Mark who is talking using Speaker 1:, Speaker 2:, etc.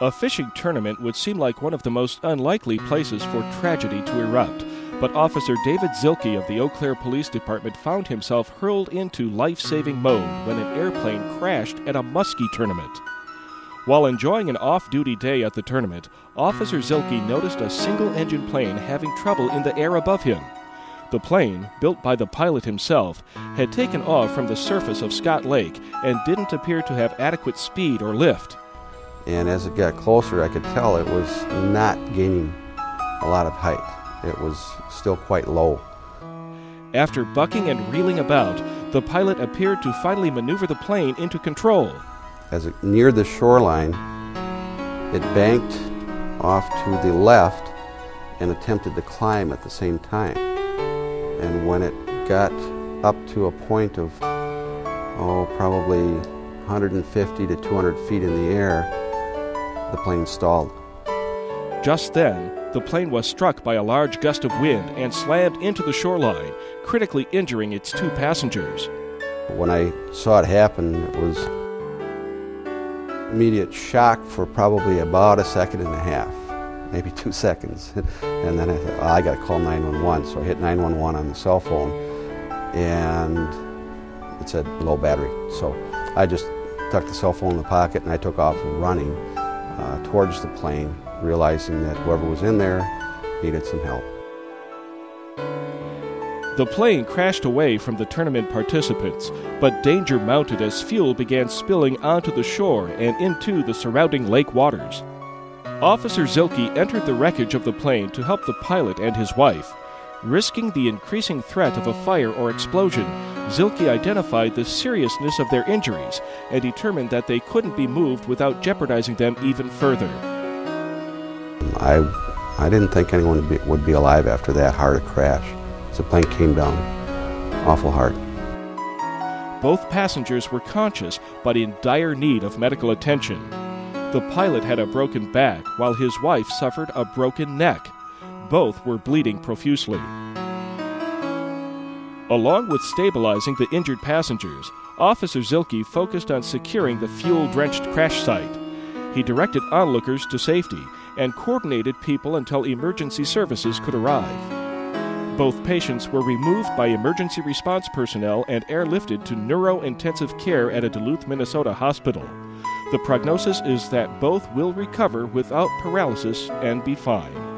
Speaker 1: A fishing tournament would seem like one of the most unlikely places for tragedy to erupt, but Officer David Zielke of the Eau Claire Police Department found himself hurled into life-saving mode when an airplane crashed at a muskie tournament. While enjoying an off-duty day at the tournament, Officer Zielke noticed a single-engine plane having trouble in the air above him. The plane, built by the pilot himself, had taken off from the surface of Scott Lake and didn't appear to have adequate speed or lift.
Speaker 2: And as it got closer, I could tell it was not gaining a lot of height. It was still quite low.
Speaker 1: After bucking and reeling about, the pilot appeared to finally maneuver the plane into control.
Speaker 2: As it neared the shoreline, it banked off to the left and attempted to climb at the same time. And when it got up to a point of, probably 150 to 200 feet in the air, the plane stalled.
Speaker 1: Just then, the plane was struck by a large gust of wind and slammed into the shoreline, critically injuring its 2 passengers.
Speaker 2: When I saw it happen, it was immediate shock for probably about a second and a half, maybe 2 seconds. And then I thought, I got to call 911. So I hit 911 on the cell phone, and it said low battery. So I just tucked the cell phone in the pocket and I took off running towards the plane, realizing that whoever was in there needed some help.
Speaker 1: The plane crashed away from the tournament participants, but danger mounted as fuel began spilling onto the shore and into the surrounding lake waters. Officer Zielke entered the wreckage of the plane to help the pilot and his wife. Risking the increasing threat of a fire or explosion, Zielke identified the seriousness of their injuries and determined that they couldn't be moved without jeopardizing them even further.
Speaker 2: I didn't think anyone would be alive after that hard a crash. The plane came down awful hard.
Speaker 1: Both passengers were conscious but in dire need of medical attention. The pilot had a broken back while his wife suffered a broken neck. Both were bleeding profusely. Along with stabilizing the injured passengers, Officer Zielke focused on securing the fuel-drenched crash site. He directed onlookers to safety and coordinated people until emergency services could arrive. Both patients were removed by emergency response personnel and airlifted to neuro-intensive care at a Duluth, Minnesota hospital. The prognosis is that both will recover without paralysis and be fine.